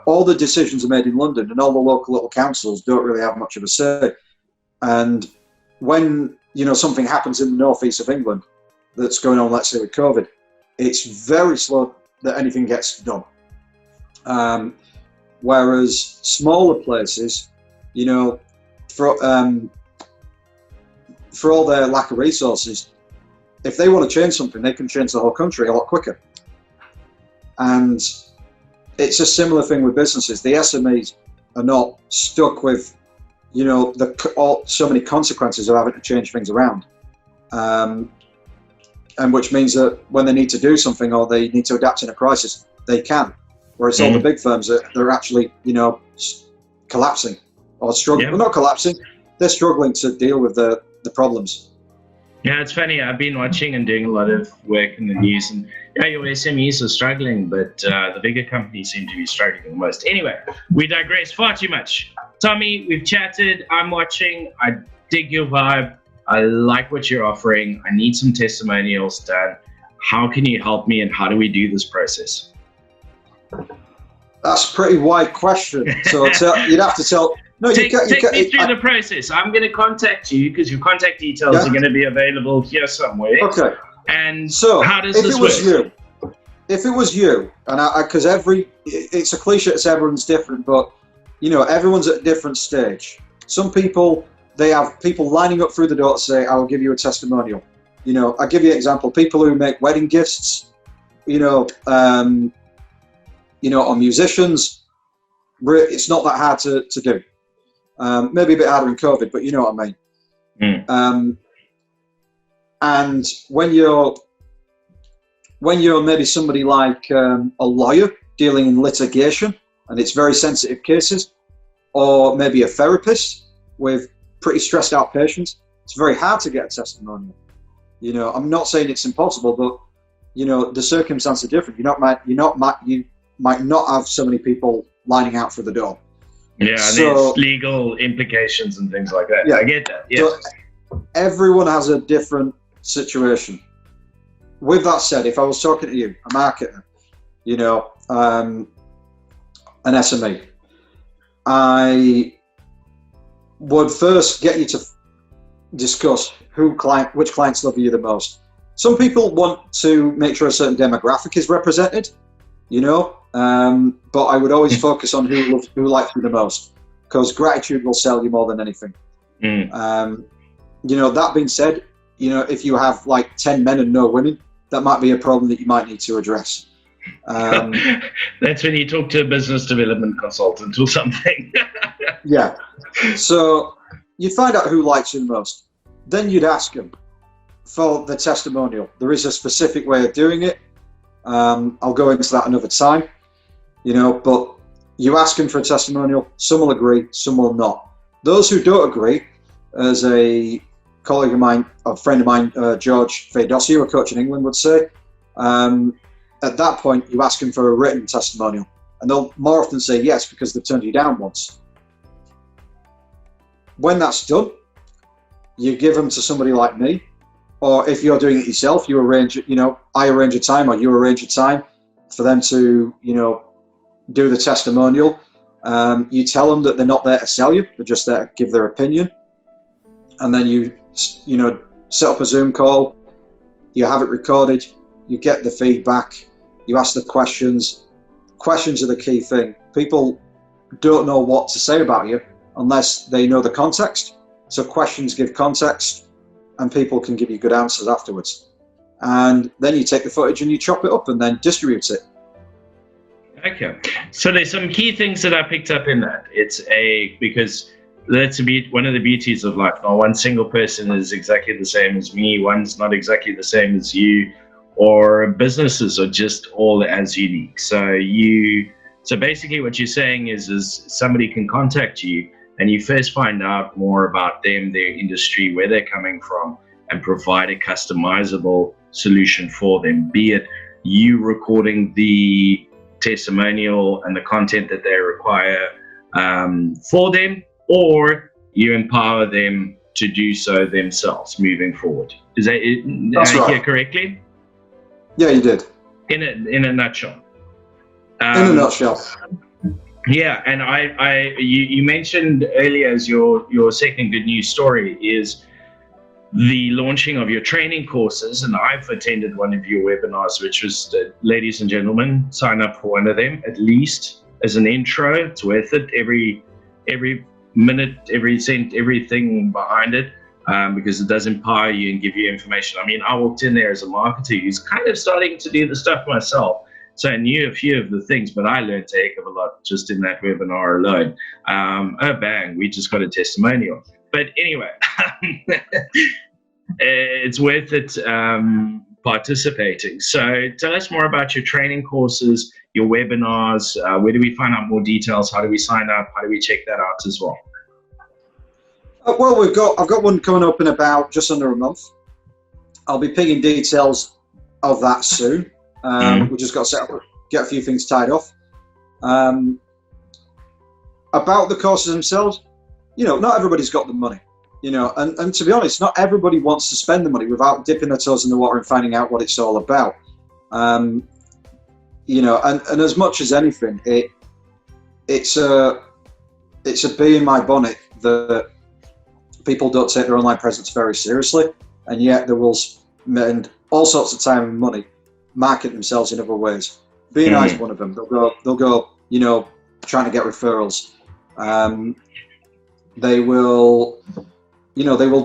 All the decisions are made in London, and all the local little councils don't really have much of a say. And when something happens in the northeast of England that's going on, let's say with COVID, it's very slow that anything gets done. Whereas smaller places, for all their lack of resources, if they want to change something, they can change the whole country a lot quicker. And it's a similar thing with businesses. The SMEs are not stuck with, so many consequences of having to change things around. And which means that when they need to do something or they need to adapt in a crisis, they can. Whereas all the big firms, they're actually, collapsing or struggling. Well, not collapsing. They're struggling to deal with the problems. Yeah, it's funny. I've been watching and doing a lot of work in the news, and your SMEs are struggling, but the bigger companies seem to be struggling the most. Anyway, we digress far too much. Tommi, we've chatted. I'm watching. I dig your vibe. I like what you're offering. I need some testimonials done. How can you help me, and how do we do this process? That's a pretty wide question. So you'd have to tell. No, take me through the process. I'm going to contact you because your contact details are going to be available here somewhere. Okay. And so, how does this work? If it was you, and because it's a cliche, it's everyone's different, but everyone's at a different stage. Some people, they have people lining up through the door to say, "I will give you a testimonial." I'll give you an example. People who make wedding gifts, or musicians, it's not that hard to do. Maybe a bit harder in COVID, but you know what I mean. And when you're maybe somebody like a lawyer dealing in litigation, and it's very sensitive cases, or maybe a therapist with pretty stressed out patients, it's very hard to get a testimonial. I'm not saying it's impossible, but the circumstances are different. You might not have so many people lining out for the door. Yeah, there's legal implications and things like that. Yeah, I get that. Yeah. So everyone has a different situation. With that said, if I was talking to you, a marketer, an SME, I would first get you to discuss which clients love you the most. Some people want to make sure a certain demographic is represented, but I would always focus on who likes you the most, because gratitude will sell you more than anything. That being said, if you have like 10 men and no women, that might be a problem that you might need to address. That's when you talk to a business development consultant or something. Yeah. So you find out who likes you the most. Then you'd ask them for the testimonial. There is a specific way of doing it. I'll go into that another time, but you ask them for a testimonial. Some will agree, some will not. Those who don't agree, as a colleague of mine, a friend of mine, George Fedossi, a coach in England, would say, at that point, you ask them for a written testimonial, and they'll more often say yes because they've turned you down once. When that's done, you give them to somebody like me, or if you're doing it yourself, you arrange, I arrange a time, or you arrange a time for them to, do the testimonial. You tell them that they're not there to sell you, they're just there to give their opinion. And then you set up a Zoom call, you have it recorded, you get the feedback, you ask the questions. Questions are the key thing. People don't know what to say about you unless they know the context. So questions give context, and people can give you good answers afterwards. And then you take the footage and you chop it up and then distribute it. Okay. So there's some key things that I picked up in that. Because that's one of the beauties of life. Not one single person is exactly the same as me. One's not exactly the same as you, or businesses are just all as unique. So basically what you're saying is somebody can contact you, and you first find out more about them, their industry, where they're coming from, and provide a customizable solution for them, be it you recording the testimonial and the content that they require for them, or you empower them to do so themselves moving forward. Is that it? That's right. Hear correctly? Yeah, you did. In a nutshell. In a nutshell. Yeah, and you mentioned earlier as your second good news story is the launching of your training courses, and I've attended one of your webinars, which was, ladies and gentlemen, sign up for one of them at least as an intro. It's worth it. Every minute, every cent, everything behind it, because it does empower you and give you information. I mean, I walked in there as a marketer who's kind of starting to do the stuff myself. So I knew a few of the things, but I learned a heck of a lot just in that webinar alone. Bang, we just got a testimonial. But anyway, it's worth it participating. So tell us more about your training courses, your webinars? Where do we find out more details? How do we sign up? How do we check that out as well? Well, I've got one coming up in about just under a month. I'll be pinging details of that soon. We just got to set up, get a few things tied off. About the courses themselves, not everybody's got the money, and to be honest, not everybody wants to spend the money without dipping their toes in the water and finding out what it's all about. And as much as anything, it's a bee in my bonnet that people don't take their online presence very seriously, and yet they will spend all sorts of time and money marketing themselves in other ways. B&I is one of them. They'll go, trying to get referrals. They will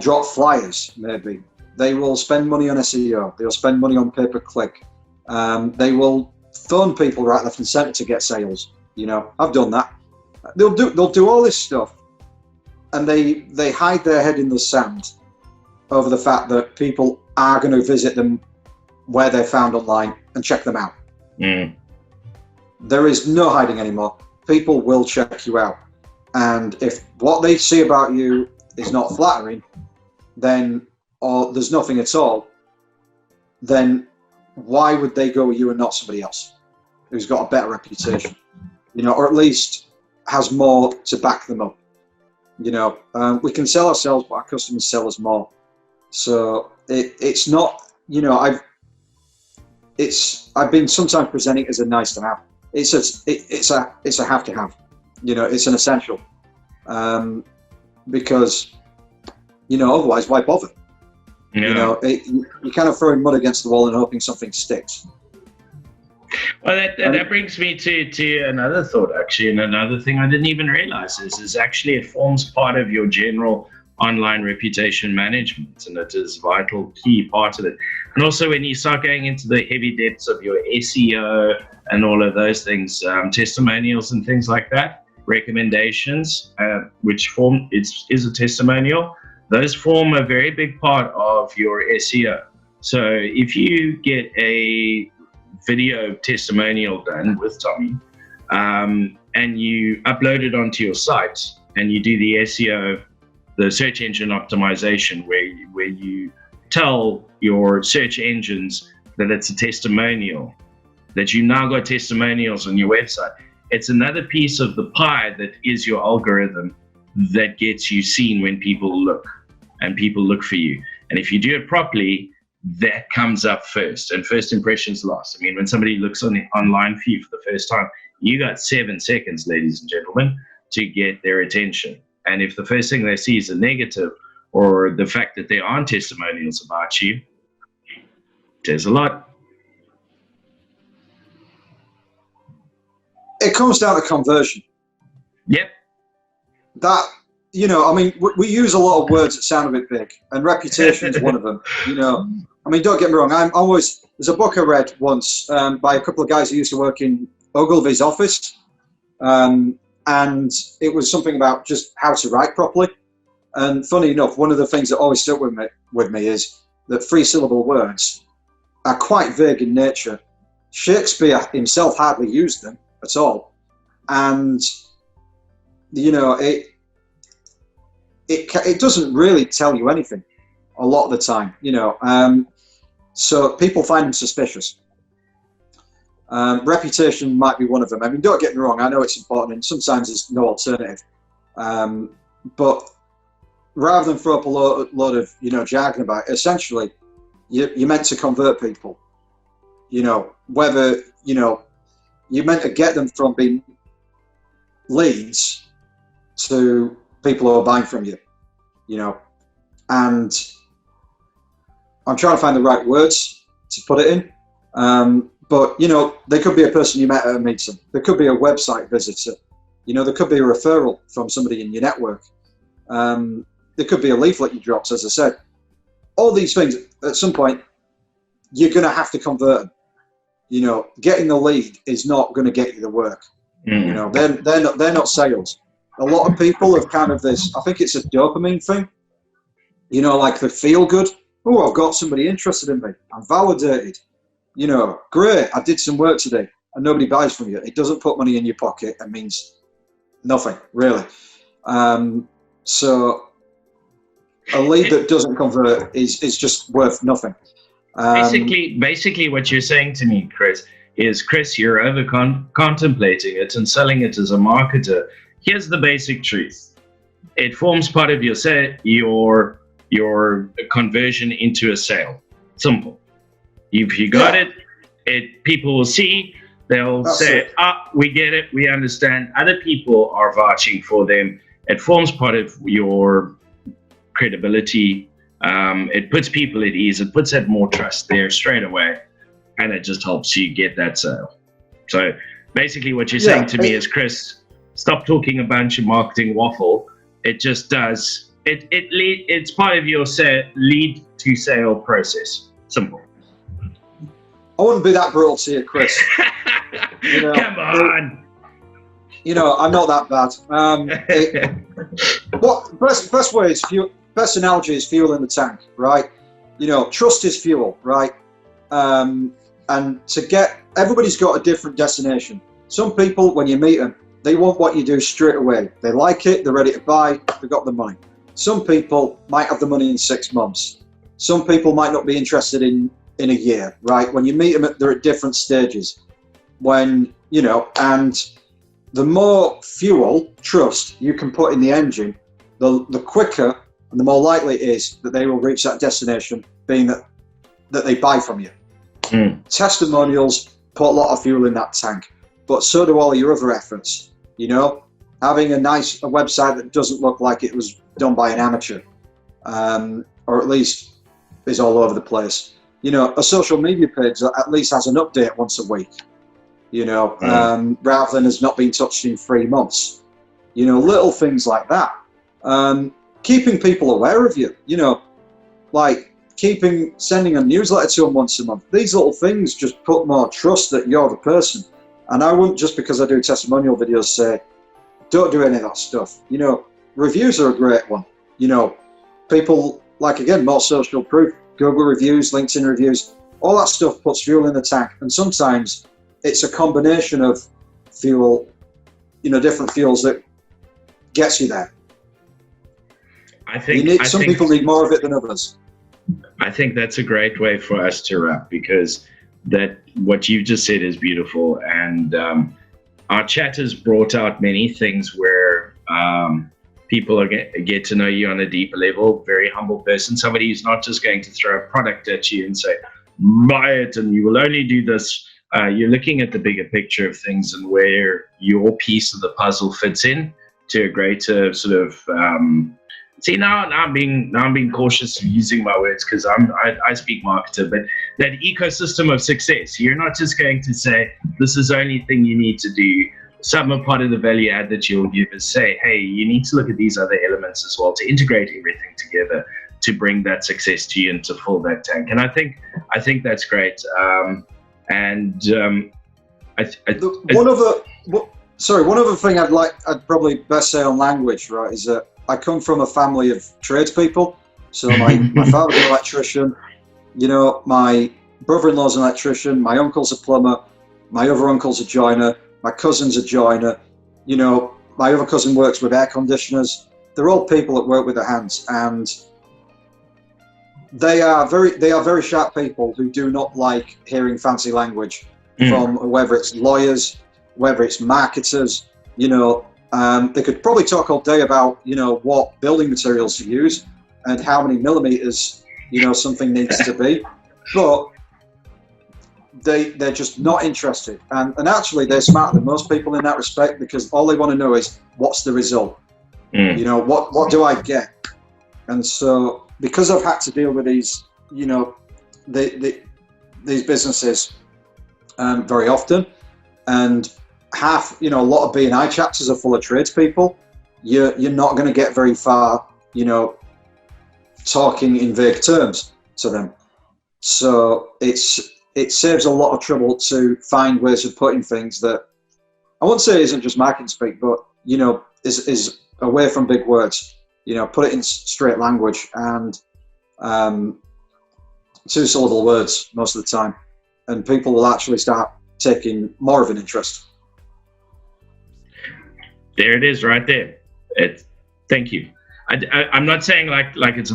drop flyers. Maybe they will spend money on SEO. They'll spend money on pay-per-click. They will phone people right, left, and centre to get sales. I've done that. They'll do all this stuff. And they hide their head in the sand over the fact that people are going to visit them where they're found online and check them out. There is no hiding anymore. People will check you out. And if what they see about you is not flattering, or there's nothing at all, then why would they go with you and not somebody else who's got a better reputation, or at least has more to back them up? We can sell ourselves, but our customers sell us more. So it's not, I've been sometimes presenting it as a nice to have. It's a have to have. It's an essential. Because otherwise, why bother? Yeah. You're kind of throwing mud against the wall and hoping something sticks. Well, that brings me to another thought, actually, and another thing I didn't even realize is actually it forms part of your general online reputation management, and it is a vital key part of it. And also when you start going into the heavy depths of your SEO and all of those things, testimonials and things like that, recommendations, which is a testimonial, those form a very big part of your SEO. So if you get a video testimonial done with Tommy, and you upload it onto your site and you do the SEO, the search engine optimization, where you tell your search engines that it's a testimonial, that you now got testimonials on your website, it's another piece of the pie that is your algorithm that gets you seen when people look, and people look for you. And if you do it properly, that comes up first, and first impressions last. I mean, when somebody looks online for you for the first time, you got 7 seconds, ladies and gentlemen, to get their attention. And if the first thing they see is a negative, or the fact that there aren't testimonials about you, there's a lot. It comes down to conversion. Yep. That, we use a lot of words that sound a bit big, and reputation is one of them. Don't get me wrong. There's a book I read once by a couple of guys who used to work in Ogilvy's office, and it was something about just how to write properly. And funny enough, one of the things that always stuck with me is that 3-syllable words are quite vague in nature. Shakespeare himself hardly used them at all, and it doesn't really tell you anything a lot of the time, so people find them suspicious. Reputation might be one of them. Don't get me wrong, I know it's important, and sometimes there's no alternative, but rather than throw up a load of jargon about it, essentially you're meant to convert people, whether you're meant to get them from being leads to people who are buying from you, and I'm trying to find the right words to put it in. But there could be a person you met at a meeting. There could be a website visitor. There could be a referral from somebody in your network. There could be a leaflet you dropped, as I said. All these things, at some point, you're going to have to convert them. Getting the lead is not going to get you the work. They're not sales. A lot of people have kind of this, I think it's a dopamine thing, like the feel good. Oh, I've got somebody interested in me. I'm validated. Great, I did some work today. and nobody buys from you, it doesn't put money in your pocket and means nothing, really. So a lead that doesn't convert is just worth nothing. Basically, what you're saying to me, Chris, is you're over contemplating it and selling it as a marketer. Here's the basic truth: it forms part of your conversion into a sale. Simple. If you got it, people will see. They'll say, we get it, we understand. Other people are vouching for them. It forms part of your credibility. It puts people at ease. It puts that more trust there straight away, and it just helps you get that sale. So basically what you're saying to me is, Chris, stop talking a bunch of marketing waffle. It just does. It's part of your lead to sale process. Simple. I wouldn't be that brutal to you, Chris. Come on. I'm not that bad. Best way is fuel. Best analogy is fuel in the tank, right? Trust is fuel, right? And everybody's got a different destination. Some people, when you meet them, they want what you do straight away. They like it, they're ready to buy, they've got the money. Some people might have the money in 6 months. Some people might not be interested in a year, right? When you meet them, they're at different stages. And the more fuel, trust, you can put in the engine, the quicker and the more likely it is that they will reach that destination, being that they buy from you. Testimonials put a lot of fuel in that tank, but so do all your other efforts. Having a website that doesn't look like it was done by an amateur, or at least is all over the place. A social media page that at least has an update once a week, rather than has not been touched in 3 months. Little things like that. Keeping people aware of you, like sending a newsletter to them once a month. These little things just put more trust that you're the person. And I wouldn't, just because I do testimonial videos, say, don't do any of that stuff. Reviews are a great one. People like, again, more social proof, Google reviews, LinkedIn reviews, all that stuff puts fuel in the tank. And sometimes it's a combination of fuel, different fuels that gets you there. Some people need more of it than others. I think that's a great way for us to wrap, because what you just said is beautiful. And our chat has brought out many things where people get to know you on a deeper level. Very humble person, somebody who's not just going to throw a product at you and say, buy it and you will only do this. You're looking at the bigger picture of things and where your piece of the puzzle fits in to a greater sort of now I'm being cautious using my words, because I speak marketer, but that ecosystem of success. You're not just going to say this is the only thing you need to do. Some part of the value add that you'll give is say, hey, you need to look at these other elements as well to integrate everything together to bring that success to you and to fill that tank. And I think that's great. One other thing I'd probably best say on language, right, is that I come from a family of tradespeople. So my father's an electrician, my brother-in-law's an electrician, my uncle's a plumber, my other uncle's a joiner, my cousin's a joiner, my other cousin works with air conditioners. They're all people that work with their hands, and they are very sharp people who do not like hearing fancy language from whether it's lawyers, whether it's marketers. They could probably talk all day about what building materials to use and how many millimeters something needs to be, but they're just not interested. And actually, they're smarter than most people in that respect, because all they want to know is, what's the result? What do I get? And so, because I've had to deal with these, these businesses very often, and a lot of B&I chapters are full of tradespeople, you're not going to get very far, talking in vague terms to them. So it saves a lot of trouble to find ways of putting things that I won't say isn't just marketing speak, but is away from big words. Put it in straight language and 2-syllable words most of the time, and people will actually start taking more of an interest. There it is, right there. Thank you. I'm not saying like it's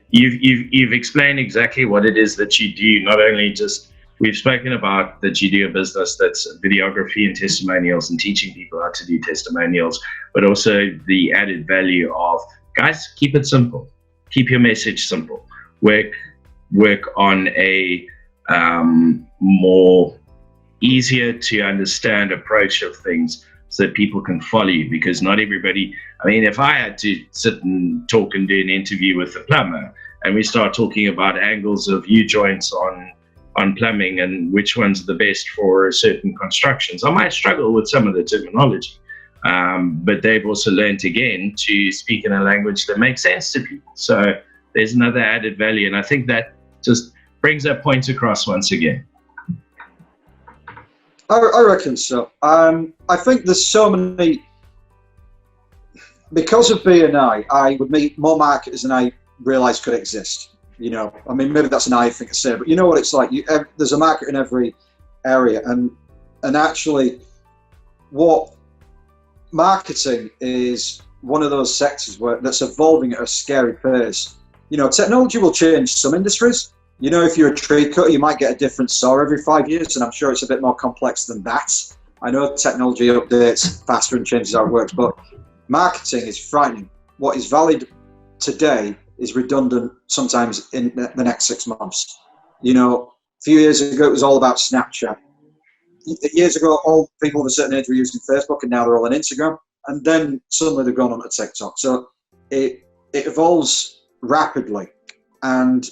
you've explained exactly what it is that you do. Not only just we've spoken about that you do a business that's videography and testimonials and teaching people how to do testimonials, but also the added value of, guys, keep it simple. Keep your message simple. Work on a more easier to understand approach of things so that people can follow you, because not everybody, I mean, if I had to sit and talk and do an interview with a plumber and we start talking about angles of U-joints on plumbing and which one's the best for certain constructions, I might struggle with some of the terminology. But they've also learned again to speak in a language that makes sense to people. So there's another added value. And I think that just brings that point across once again. I reckon so. I think there's so many, because of BNI, I would meet more marketers than I realised could exist. You know, I mean, maybe that's an I thing to say, but you know what it's like. There's a market in every area, and actually, what marketing is one of those sectors that's evolving at a scary pace. You know, technology will change some industries. You know, if you're a tree cutter, you might get a different saw every 5 years, and I'm sure it's a bit more complex than that. I know technology updates faster and changes how it works, but marketing is frightening. What is valid today is redundant sometimes in the next 6 months. You know, a few years ago, it was all about Snapchat. Years ago, all people of a certain age were using Facebook, and now they're all on Instagram. And then suddenly they've gone on to TikTok. So it evolves rapidly. And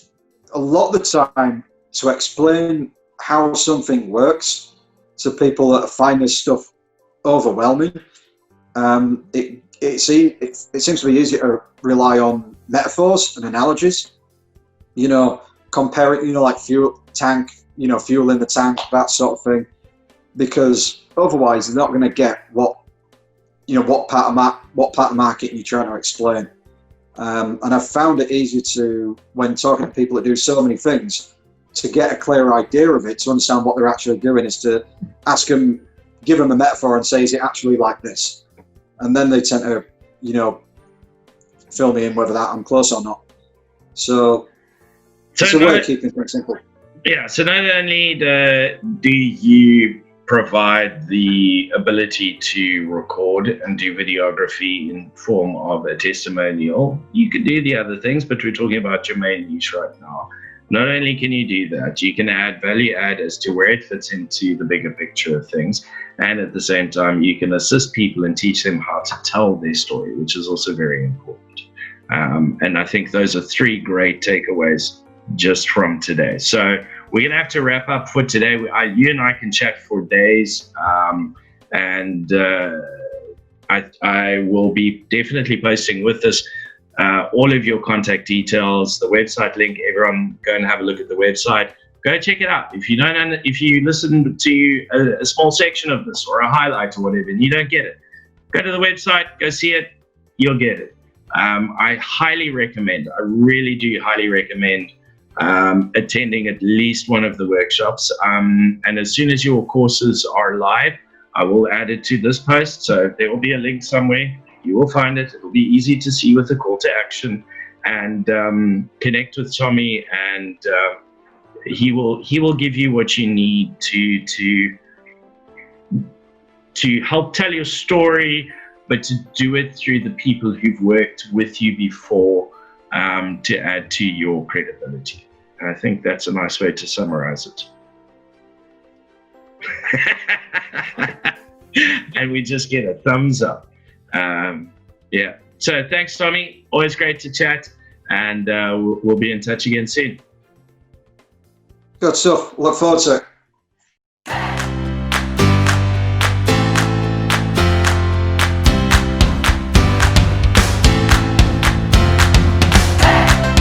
a lot of the time, to explain how something works to people that find this stuff overwhelming, it seems to be easier to rely on metaphors and analogies. You know, comparing, you know, like fuel tank, you know, fuel in the tank, that sort of thing, because otherwise they're not going to get what part of the market you're trying to explain. And I've found it easier to, when talking to people that do so many things, to get a clear idea of it, to understand what they're actually doing, is to ask them, give them a metaphor and say, is it actually like this? And then they tend to, you know, fill me in whether that I'm close or not. So it's a way of keeping things simple. Yeah, so not only do you provide the ability to record and do videography in form of a testimonial, you can do the other things, but we're talking about your main niche right now. Not only can you do that, you can add value add as to where it fits into the bigger picture of things, and at the same time you can assist people and teach them how to tell their story, which is also very important. And I think those are 3 great takeaways just from today. So we're going to have to wrap up for today. You and I can chat for days, and I will be definitely posting with this all of your contact details, the website link. Everyone go and have a look at the website. Go check it out. If you listen to a small section of this or a highlight or whatever and you don't get it, go to the website, go see it, you'll get it. I highly recommend, I really do highly recommend attending at least one of the workshops. And as soon as your courses are live, I will add it to this post. So there will be a link somewhere. You will find it. It will be easy to see with a call to action, and connect with Tommi, and he will give you what you need to help tell your story, but to do it through the people who've worked with you before, to add to your credibility. And I think that's a nice way to summarize it. And we just get a thumbs up. Yeah. So thanks, Tommi. Always great to chat, and we'll be in touch again soon. Good stuff. Look forward to it.